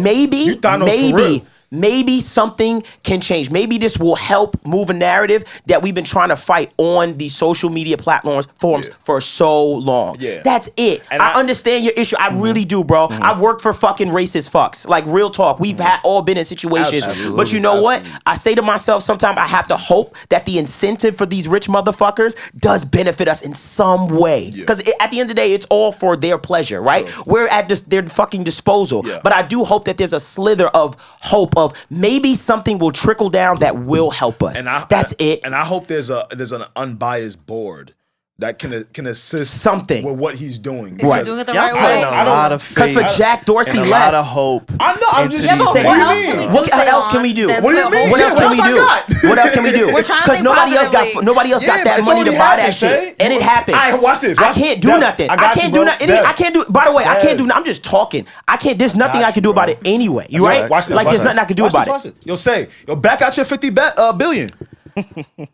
Thanos for real. maybe something can change. Maybe this will help move a narrative that we've been trying to fight on these social media forums for so long. Yeah. That's it. And I I- understand your issue. I really do, bro. I've worked for fucking racist fucks. Like, real talk. We've all been in situations. Absolutely. But you know what? Absolutely. I say to myself, sometimes I have to hope that the incentive for these rich motherfuckers does benefit us in some way. Because at the end of the day, it's all for their pleasure, right? Sure. We're at their fucking disposal. Yeah. But I do hope that there's a slither of hope of maybe something will trickle down that will help us. That's it. And I hope there's an unbiased board that can assist Something. with what he's doing. if you're Because doing it the Y'all right putting way. a lot of Because faith for Jack Dorsey and a left. lot of hope. I know. I'm into just Yeah, but Say- what what else do you can we mean? do? What else can we do? Then What do you put mean? hope What in else the can we What do? else I got? What else can we do? We're trying to Because think nobody else positively. got Yeah, that but money it's to already buy that happened, shit, Shay. and it happened. All right, watch this. I can't do Dev, nothing. I I got can't you, do bro. nothing. Dev. I can't do. By the way, I can't Dev. do. I'm just talking. I can't. There's nothing Got I can you, do about bro. it anyway. You That's right? Watch this. Like watch there's this. nothing I can do Watch about this, watch it. this. Yo, say, back out your 50 billion.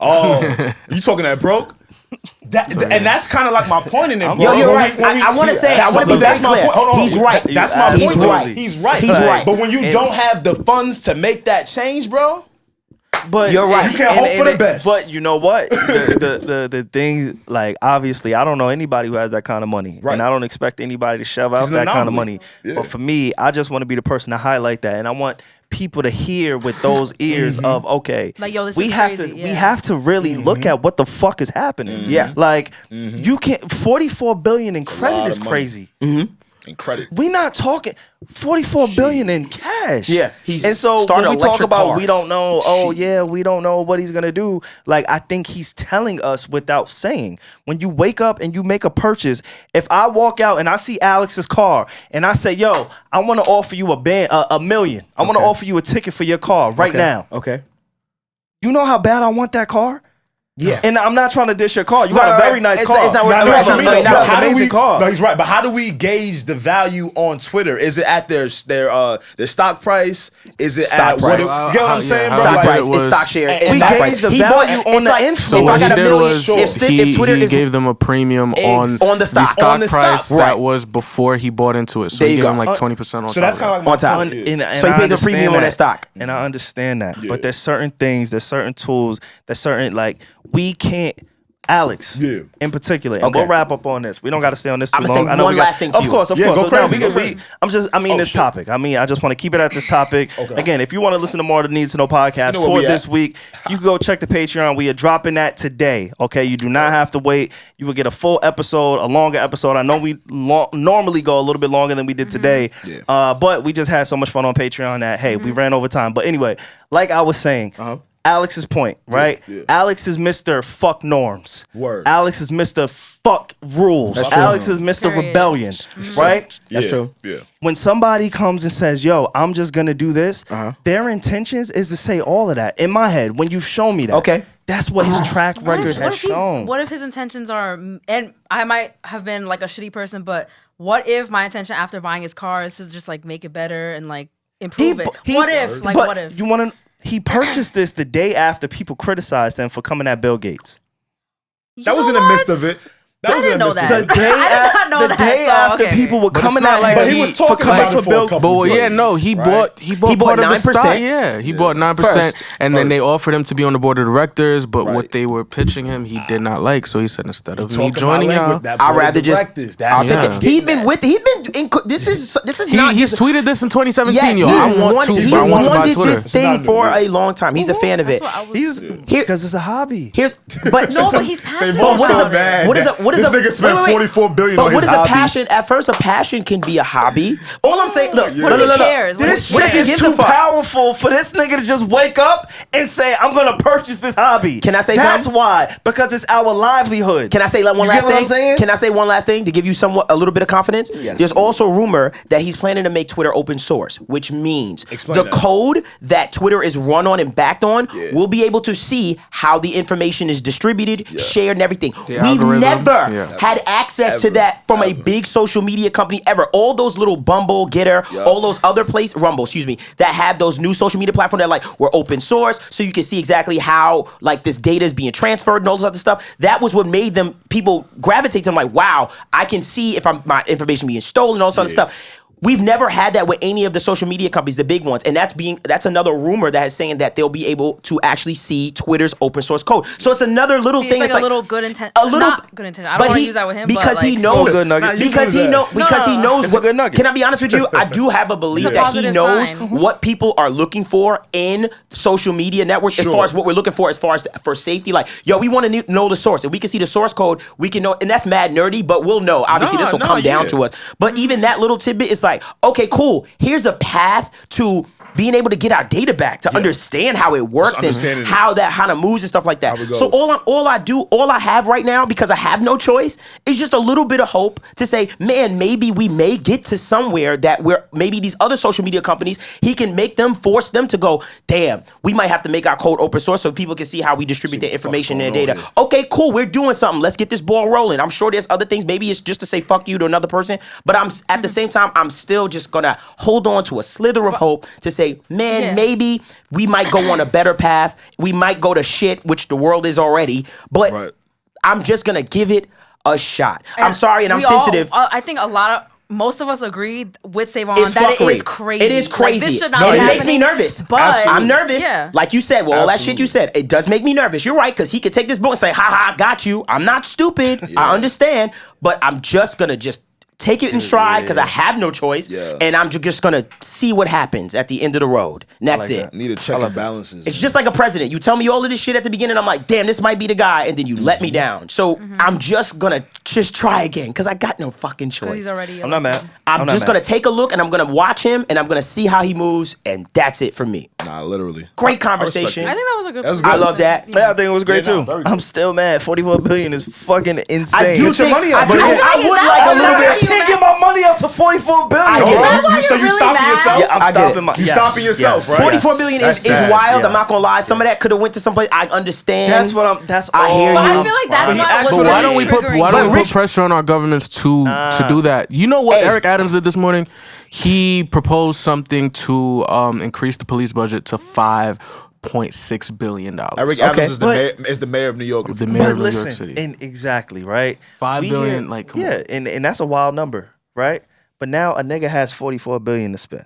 Oh, you talking that broke? And that's kind of like my point in it, bro. Yo, you're When right. we- when we- I want to say. I that's want to be that's very my clear. point. Hold on. He's right. That's my He's point. right. He's right. He's right. But when you don't have the funds to make that change, bro, But You're right. You can't hope for the best. But you know what? the thing, like, obviously, I don't know anybody who has that kind of money, Right. and I don't expect anybody to shove out It's an that kind of anomaly. money. Yeah. But for me, I just want to be the person to highlight that, and I want people to hear with those ears of, okay, Like, yo, this we is have crazy, to yeah. we have to really look at what the fuck is happening. Yeah. like you can't 44 billion in credit lot is of money. crazy. and credit. We not talking 44 billion in cash. Yeah, he's and so started when we talk electric about we cars. don't know, oh yeah, we don't know what he's gonna do. Like, I think he's telling us without saying. When you wake up and you make a purchase, if I walk out and I see Alex's car and I say, yo, I want to offer you a million. I want to offer you a ticket for your car right now. Okay. You know how bad I want that car? Yeah. And I'm not trying to dish your car. You got a very nice car. It's not worth $1 million. How do Amazing we, car. No, he's right. But how do we gauge the value on Twitter? Is it at their stock price? Is it Stock at price. you get what I'm saying? how bro? Stock Like, price. it It's was- stock share. We It's stock gauge price. the He value bought- on it's the like, influence. So if I what got he a did million, was if Twitter he is gave them a premium on the stock. stock On the price stock. that Right. was before he bought into it. So There he you gave go. him like 20% on So that's top kind of of like On my top. point. And So he I paid the understand premium on that stock. And I understand that. Yeah. But there's certain things, there's certain tools, there's certain, like, we can't, Alex, Yeah. in particular, and Okay. we'll wrap up on this. We don't got to stay on this too I'ma long. say I know one we got- last thing to Of you. course. Yeah, go So, no, crazy, go crazy. this topic. I just want to keep it at this topic. Okay. Again, if you want to listen to more of the Need to Know podcast You know where for we this at. week, you can go check the Patreon. We are dropping that today. Okay, you do not have to wait. You will get a full episode, a longer episode. I know we normally go a little bit longer than we did today, Yeah. but we just had so much fun on Patreon that hey, we ran over time. But anyway, like I was saying. Alex's point, right? yeah. Alex is Mr. Fuck Norms. Word. Alex is Mr. Fuck Rules. That's true. Alex is Mr. Period. Rebellion, right? That's Yeah, true. Yeah. When somebody comes and says, yo, I'm just gonna do this, their intentions is to say all of that. In my head, when you've shown me that. Okay. That's what his track record has What shown. if his intentions are, and I might have been like a shitty person, but what if my intention after buying his car is to just like make it better and like improve it? What if? Like, but what if? You wanna he purchased this the day after people criticized him for coming at Bill Gates. That was in the midst of it. That I was in didn't the know midst of that. it. The day, I did not know the that, day so, after okay. people were But it's coming not at like him, But he was for talking coming about it for for Bill. a couple But days, yeah, no, he right? bought He part bought of the 9%? stock. Yeah, he bought 9%, and then they offered him to be on the board of directors. But Right. what they were pitching him, he did not like. So he said, instead of me Talking joining my y'all, language, that I'd board of rather just. directors, that's I'll take Yeah. it. He'd been with. He'd been. This is not he just. tweeted this in 2017. Yes, Yo, I want to. he's I want to buy wanted Twitter. this thing not for new. a long time. He's a fan of it. That's what I was. He's because it's a hobby. Here's, but No, but he's passionate Say, about so it. bad. What is This nigga spent $44 billion But on what his is a hobby. passion? At first, a passion can be a hobby. All I'm saying, look, What if he cares? This What if shit he is gives a too fuck? powerful for this nigga to just wake up and say, I'm gonna purchase this hobby. Can I say That's something? why. Because it's our livelihood. Can I say one You last get what I'm thing? saying? Can I say one last thing to give you somewhat a little bit of confidence? Yes. There's also rumor that he's planning to make Twitter open source, which means Explain the that. code that Twitter is run on and backed on Yeah. will be able to see how the information is distributed, shared, and everything. The We algorithm, never yeah. had access to Ever. that from a big social media company ever. All those little Bumble, Getter, all those other places, Rumble, excuse me, that have those new social media platforms that like were open source, so you can see exactly how like this data is being transferred and all this other stuff. That was what made them people gravitate to them. Like, wow, I can see if my information being stolen, all this other stuff. We've never had that with any of the social media companies, the big ones, and that's another rumor that is saying that they'll be able to actually see Twitter's open source code. So it's another little See, thing. it's like a little good intent. a little Not good intent. I don't want to use that with him, because but he like, knows. good nugget. Nah, you Because do he that. knows. Because he knows It's a what. good nugget. Can I be honest with you? I do have a belief It's a that he positive knows sign. what people are looking for in social media networks as far as what we're looking for, as far as for safety. Like, yo, we want to know the source. If we can see the source code, we can know. And that's mad nerdy, but we'll know. Obviously, this will come down to us. But even that little tidbit is like, okay, cool. Here's a path to being able to get our data back, to understand how it works and understanding it. how that kind of moves and stuff like that. How it So goes. all I have right now, because I have no choice, is just a little bit of hope to say, man, maybe we may get to somewhere that where maybe these other social media companies, he can make them, force them to go, damn, we might have to make our code open source so people can see how we distribute their information and their going data. on Okay, cool, we're doing something. Let's get this ball rolling. I'm sure there's other things. Maybe it's just to say fuck you to another person, but I'm at the same time, I'm still just gonna hold on to a slither of hope to say, man, Yeah. maybe we might go on a better path. We might go to shit, which the world is already, but Right. I'm just gonna give it a shot. I'm sorry, and I'm we all- sensitive. I think most of us agree with Savon It's that it fuckery. is crazy. It is crazy. Like, this should not No, be it makes me happening, nervous. But I'm nervous. Yeah. Like you said, well, all that shit you said, it does make me nervous. You're right, because he could take this book and say, ha ha, got you. I'm not stupid. I understand. But I'm just gonna take it in stride because I have no choice. Yeah. And I'm just gonna see what happens at the end of the road. And that's it. Need to check and balances. It's just like a president. You tell me all of this shit at the beginning, I'm like, damn, this might be the guy, and then you let me down. So I'm just gonna try again, because I got no fucking Because choice. he's already. I'm not mad. I'm just gonna take a look, and I'm gonna watch him, and I'm gonna see how he moves, and that's it for me. Nah, literally. Great conversation. I think that was a good. That's point. good. I love that. Yeah, I think it was great Yeah, no, too. very good. I'm still mad. $44 billion is fucking insane. I do Get your think money up, I, but do- again- I would like a little bit. can't get my money up to 44 billion. Is that why So you're you really stopping mad? yourself? Yeah, I'm I get it. stopping my. You yes, stopping yourself, yes, right? 44 billion That's is sad, wild. yeah. I'm not gonna lie. Some of that could have went to someplace. I understand. That's what I'm. That's I all. hear But you. I feel like that's But he why asked was for But really why don't we put triggering. Rich- pressure on our governments to do that? You know what Hey. Eric Adams did this morning? He proposed something to increase the police budget to $5.6 billion. Eric Adams is the mayor of New York. the mayor But of New York listen, City. and exactly right. $5 We billion, hear- like, come yeah, on. and that's a wild number, right? But now a nigga has 44 billion to spend,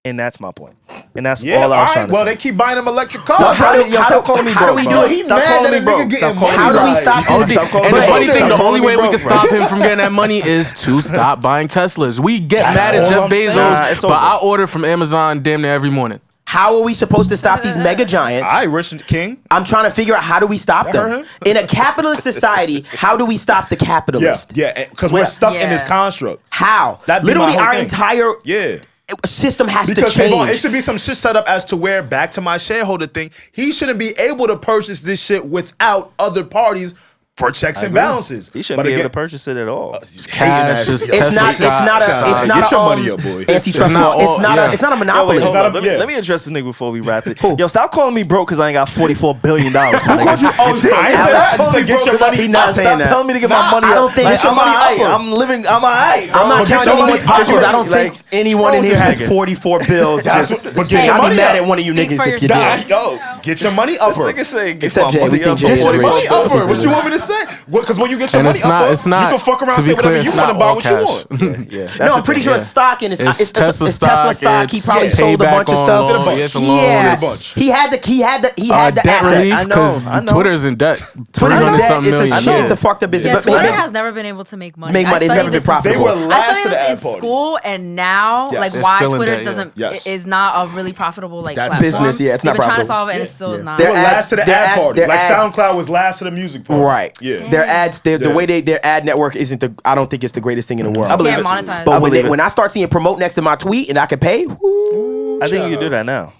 and that's my point. And that's Yeah, all I was all trying right. to Well, say. they keep buying them electric cars. Stop how do- stop calling me how do broke, we bro. do it? He Stop mad calling that me a broke. nigga getting Stop calling money. me How do we broke. stop Stop this? calling And me the funny broke. thing, Stop the only calling me way we broke, can bro. stop him from getting that money is to stop buying Teslas. We get mad at all Jeff I'm saying. Nah, Bezos, it's but over. I order from Amazon damn near every morning. How are we supposed to stop these mega giants? All right, Rich King. I'm trying to figure out how do we stop Y'all heard them. him? In a capitalist society, how do we stop the Yeah, capitalist? yeah, because we're stuck in this Yeah. construct. How? That'd be my Literally, whole our thing. entire Yeah. system has Because to change. it should be some shit set up as to where, back to my shareholder thing, he shouldn't be able to purchase this shit without other parties for checks and balances. He shouldn't be able to purchase it at all. Cash is It's Tesla not. It's stock. not a. It's not Get a your money up, boy. antitrust It's not law. It's all- not yeah. a. It's not a Yo, monopoly. wait, hold not on. a- Let me, yeah. let me address this nigga before we wrap it. Yo, stop calling me broke because I ain't got $44 billion. My nigga. Oh, this Stop I ain't said that. I just said get your money. He not saying Stop that. telling me to get my money I up. don't think Like, get your I'm money alright. upper. I'm living. I'm alright. I'm not But get counting your anyone's money- pockets. I don't like, think anyone in what's here wrong has with this nigga? 44 bills. That's Just, what- but say, get your I'll be money mad up. at one of you Speak niggas for if you yourself. did. Yo, get your money This upper. nigga say get Except my Jay, we money think up. Jay Get is your rich. money upper. What Secretly. you want me to say? Because when you get your And money it's not. upper, It's not. you can fuck around to and say be clear, whatever you it's want and not buy all what you cash. want. Yeah, No, I'm pretty sure it's stock and it's Tesla Tesla stock. He probably sold a bunch of stuff. Did a bunch. Yes, a Yeah, Did a bunch. he had the debt assets. relief I know, because I know. Twitter's in debt. Twitter's in $300 debt. something It's a million. shit. It's a fucked up business. Yeah, But Twitter maybe- has never been able to make money. Make I money. It's studied never been this in profitable. They were school. I last studied to the this in ad party. school, and now, Yes. like, It's why still in Twitter debt, doesn't Yes. is not a really profitable like That's platform. business, yeah, it's They've not been trying to profitable. solve it, and it still is not. They were Their last to the their ad party. their Like ads- SoundCloud was last to the music party. Right. Yeah. Their ads, the Yeah. way their ad network isn't the. I don't think it's the greatest thing in the world. I believe Can't it. monetize. But I when believe it. when I start seeing promote next to my tweet and I can pay, whoo, I think you can do that now.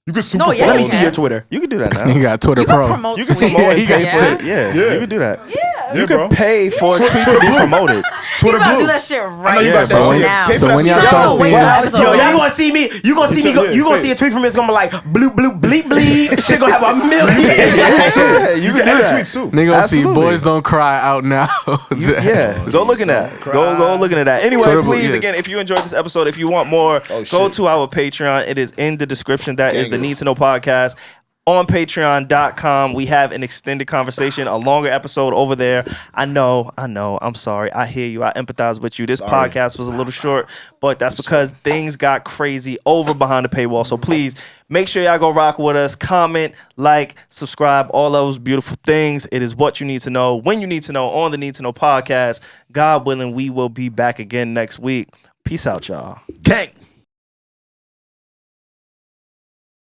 You could super No, yeah, follow let me you see can. your Twitter. You can do that He now. got Twitter You can Pro. promote You can tweets. promote and he pay got for Yeah. it. Yeah, Yeah. you can do that. Yeah. You bro. can pay for a tweet to be promoted. He's Twitter about to Blue. do that shit I know right you Yeah, got that bro. shit. now. Pay for So that when shit. y'all No, start wait seeing, till the episode. Yo, y'all gonna see me? You gonna see me? Yeah, You gonna say see it. a tweet from me? It's gonna be like bloop bloop bleep bleep. Shit gonna have a million. Yeah, you can do edit that. tweets too. nigga gonna see Absolutely. Boys Don't Cry out now. Yeah, go looking at. Go looking at that. Anyway, Twitter, please yeah. again, if you enjoyed this episode, if you want more, Oh, go shit. to our Patreon. It is in the description. That is the Gang. Need to Know podcast. On patreon.com, we have an extended conversation, a longer episode over there. I know. I'm sorry. I hear you. I empathize with you. This Sorry. podcast was a little short, but that's because things got crazy over behind the paywall. So please make sure y'all go rock with us. Comment, like, subscribe, all those beautiful things. It is what you need to know when you need to know on the Need to Know podcast. God willing, we will be back again next week. Peace out, y'all. Gang.